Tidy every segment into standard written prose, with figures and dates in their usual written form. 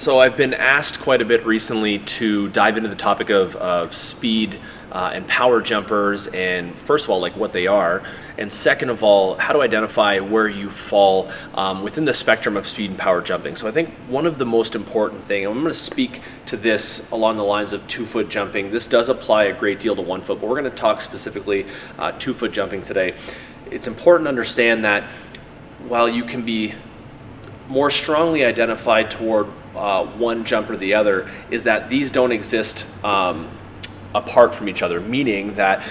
So I've been asked quite a bit recently to dive into the topic of speed and power jumpers, and first of all, like what they are, and second of all, how to identify where you fall within the spectrum of speed and power jumping. So I think one of the most important thing, and I'm going to speak to this along the lines of 2-foot jumping. This does apply a great deal to 1 foot, but we're going to talk specifically 2-foot jumping today. It's important to understand that while you can be more strongly identified toward one jump or the other, is that these don't exist apart from each other, meaning that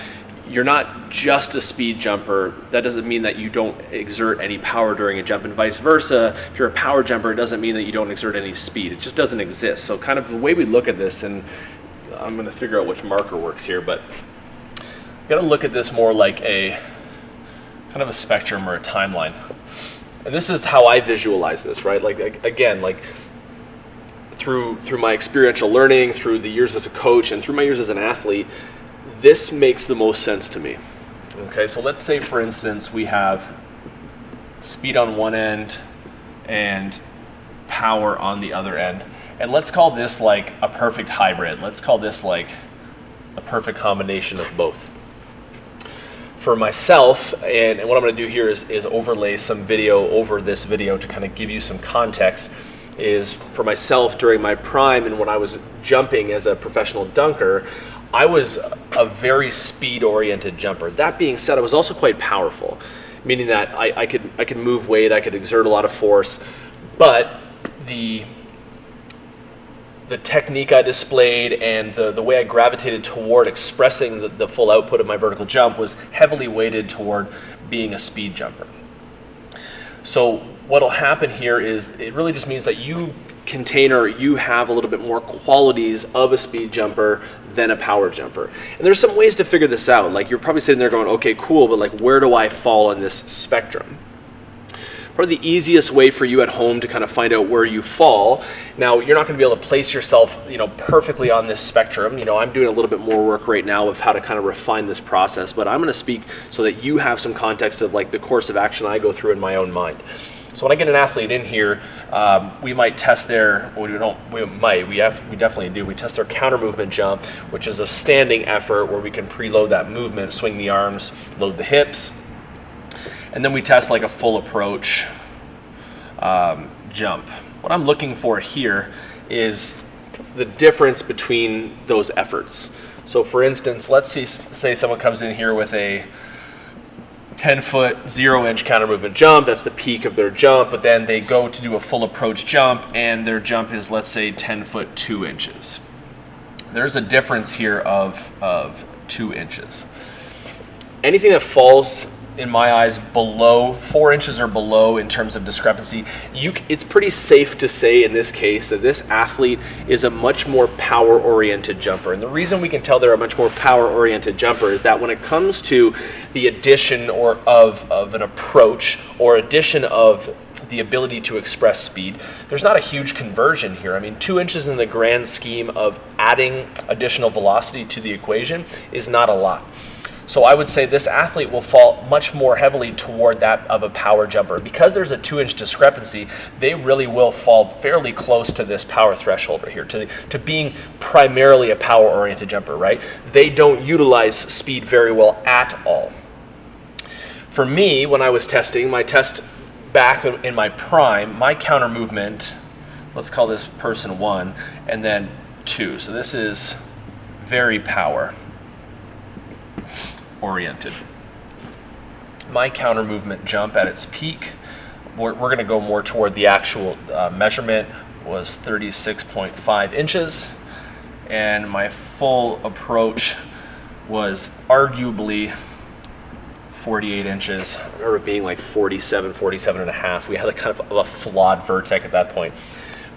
you're not just a speed jumper. That doesn't mean that you don't exert any power during a jump, and vice versa. If you're a power jumper, it doesn't mean that you don't exert any speed. It just doesn't exist. So kind of the way we look at this, and I'm going to figure out which marker works here, but you got to look at this more like a kind of a spectrum or a timeline. And this is how I visualize this, right? Like, again, like through my experiential learning, through the years as a coach, and through my years as an athlete, this makes the most sense to me. Okay, so let's say, for instance, we have speed on one end and power on the other end. And let's call this like a perfect hybrid. Let's call this like a perfect combination of both. For myself, and what I'm going to do here is overlay some video over this video to kind of give you some context, is for myself during my prime and when I was jumping as a professional dunker, I was a very speed-oriented jumper. That being said, I was also quite powerful, meaning that I could move weight, I could exert a lot of force, but the technique I displayed and the way I gravitated toward expressing the full output of my vertical jump was heavily weighted toward being a speed jumper. So what'll happen here is it really just means that you have a little bit more qualities of a speed jumper than a power jumper. And there's some ways to figure this out. Like, you're probably sitting there going, okay, cool, but like, where do I fall on this spectrum? Probably the easiest way for you at home to kind of find out where you fall. Now, you're not going to be able to place yourself, perfectly on this spectrum. I'm doing a little bit more work right now of how to kind of refine this process, but I'm going to speak so that you have some context of like the course of action I go through in my own mind. So when I get an athlete in here, we might test their, we definitely do. We test their countermovement jump, which is a standing effort where we can preload that movement, swing the arms, load the hips. And then we test like a full approach jump. What I'm looking for here is the difference between those efforts. So for instance, let's say someone comes in here with a 10-foot, 0-inch countermovement jump. That's the peak of their jump, but then they go to do a full approach jump and their jump is, let's say, 10-foot, 2 inches. There's a difference here of 2 inches. Anything that falls, in my eyes, below 4 inches or below in terms of discrepancy, it's pretty safe to say in this case that this athlete is a much more power-oriented jumper. And the reason we can tell they're a much more power-oriented jumper is that when it comes to the addition of an approach or addition of the ability to express speed, there's not a huge conversion here. I mean, 2 inches in the grand scheme of adding additional velocity to the equation is not a lot. So I would say this athlete will fall much more heavily toward that of a power jumper. Because there's a 2-inch discrepancy, they really will fall fairly close to this power threshold right here, to being primarily a power-oriented jumper, right? They don't utilize speed very well at all. For me, when I was testing, my test back in my prime, my counter movement, let's call this person 1, and then 2. So this is very power oriented. My counter movement jump at its peak, we're going to go more toward the actual measurement, was 36.5 inches, and my full approach was arguably 48 inches. I remember being like 47 and a half. We had a kind of a flawed vertex at that point.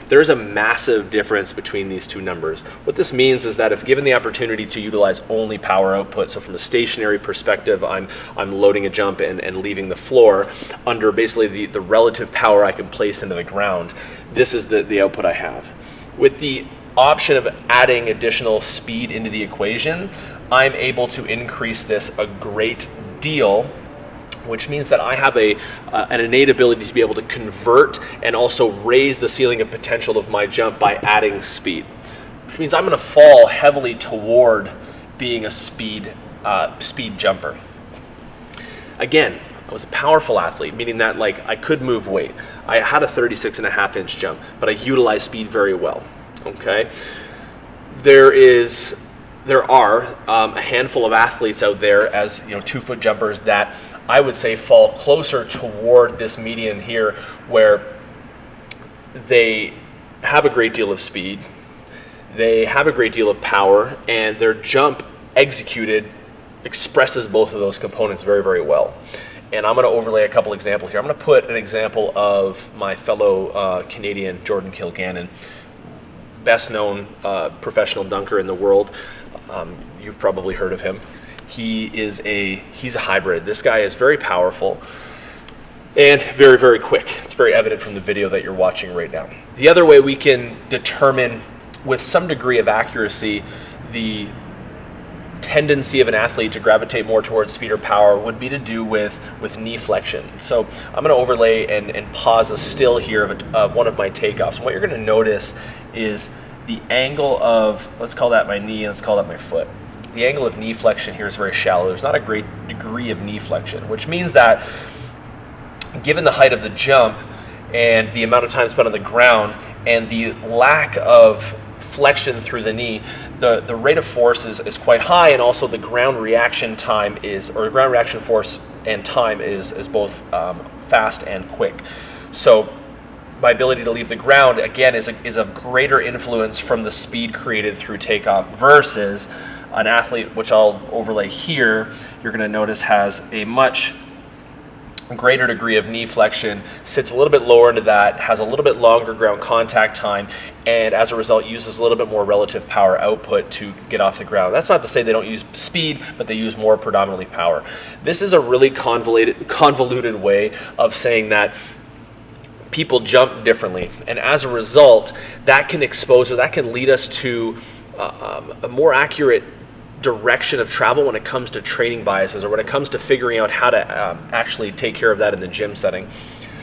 There's a massive difference between these two numbers. What this means is that if given the opportunity to utilize only power output, so from a stationary perspective, I'm loading a jump and leaving the floor under basically the relative power I can place into the ground, this is the output I have. With the option of adding additional speed into the equation, I'm able to increase this a great deal which means that I have an innate ability to be able to convert and also raise the ceiling of potential of my jump by adding speed, which means I'm going to fall heavily toward being a speed jumper. Again, I was a powerful athlete, meaning that like I could move weight. I had a 36.5-inch jump, but I utilized speed very well. Okay, there are a handful of athletes out there, as you know, 2-foot jumpers that I would say fall closer toward this median here, where they have a great deal of speed, they have a great deal of power, and their jump executed expresses both of those components very, very well. And I'm going to overlay a couple examples here. I'm going to put an example of my fellow Canadian, Jordan Kilgannon, best known professional dunker in the world. You've probably heard of him. He's a hybrid. This guy is very powerful and very, very quick. It's very evident from the video that you're watching right now. The other way we can determine with some degree of accuracy the tendency of an athlete to gravitate more towards speed or power would be to do with knee flexion. So I'm going to overlay and pause a still here of one of my takeoffs. And what you're going to notice is the angle of, let's call that my knee, and let's call that my foot. The angle of knee flexion here is very shallow. There's not a great degree of knee flexion, which means that given the height of the jump and the amount of time spent on the ground and the lack of flexion through the knee, the rate of force is quite high, and also the ground reaction time ground reaction force and time is both fast and quick. So my ability to leave the ground, again, is of greater influence from the speed created through takeoff versus an athlete, which I'll overlay here, you're going to notice has a much greater degree of knee flexion, sits a little bit lower into that, has a little bit longer ground contact time, and as a result uses a little bit more relative power output to get off the ground. That's not to say they don't use speed, but they use more predominantly power. This is a really convoluted way of saying that people jump differently, and as a result that can expose, or that can lead us to a more accurate direction of travel when it comes to training biases, or when it comes to figuring out how to actually take care of that in the gym setting.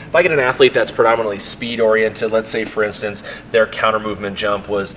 If I get an athlete that's predominantly speed oriented, let's say for instance their counter movement jump was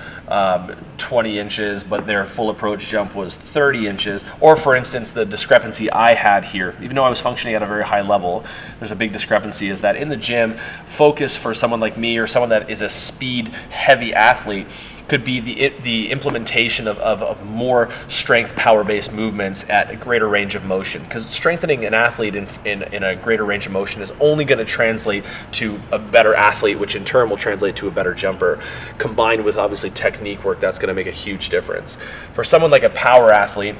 20 inches but their full approach jump was 30 inches, or for instance the discrepancy I had here, even though I was functioning at a very high level, there's a big discrepancy, is that in the gym, focus for someone like me or someone that is a speed heavy athlete could be the implementation of more strength power-based movements at a greater range of motion, because strengthening an athlete in a greater range of motion is only going to translate to a better athlete, which in turn will translate to a better jumper. Combined with obviously technique work, that's going to make a huge difference. For someone like a power athlete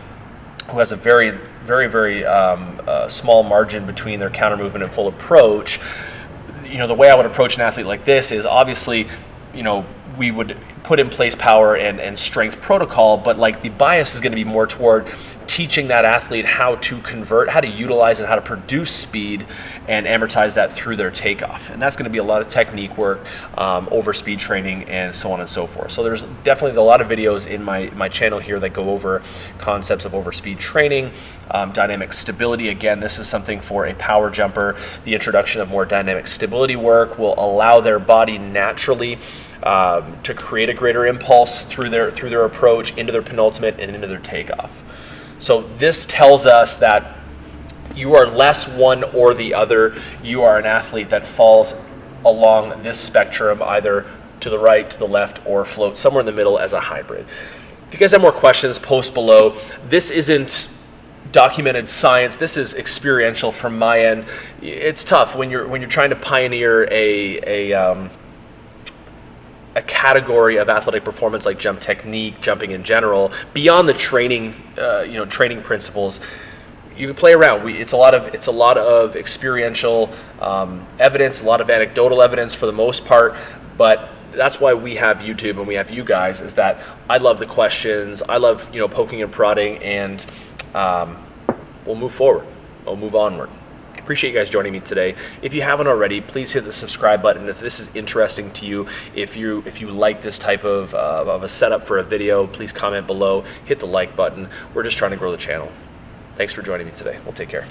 who has a very, very, very small margin between their counter movement and full approach, you know, the way I would approach an athlete like this is obviously, you know, we would put in place power and strength protocol, but like the bias is going to be more toward teaching that athlete how to convert, how to utilize and how to produce speed and amortize that through their takeoff. And that's going to be a lot of technique work, over speed training, and so on and so forth. So there's definitely a lot of videos in my channel here that go over concepts of over speed training, dynamic stability. Again, this is something for a power jumper. The introduction of more dynamic stability work will allow their body naturally to create a greater impulse through their approach into their penultimate and into their takeoff. So this tells us that you are less one or the other. You are an athlete that falls along this spectrum, either to the right, to the left, or float somewhere in the middle as a hybrid. If you guys have more questions, post below. This isn't documented science. This is experiential from my end. It's tough when you're trying to pioneer a category of athletic performance like jump technique, jumping in general, beyond the training, training principles. You can play around. It's a lot of experiential evidence, a lot of anecdotal evidence for the most part, but that's why we have YouTube and we have you guys, is that I love the questions, I love poking and prodding, and we'll move forward, we'll move onward. Appreciate you guys joining me today. If you haven't already, please hit the subscribe button. If this is interesting to you, if you like this type of a setup for a video, please comment below, hit the like button. We're just trying to grow the channel. Thanks for joining me today. We'll take care.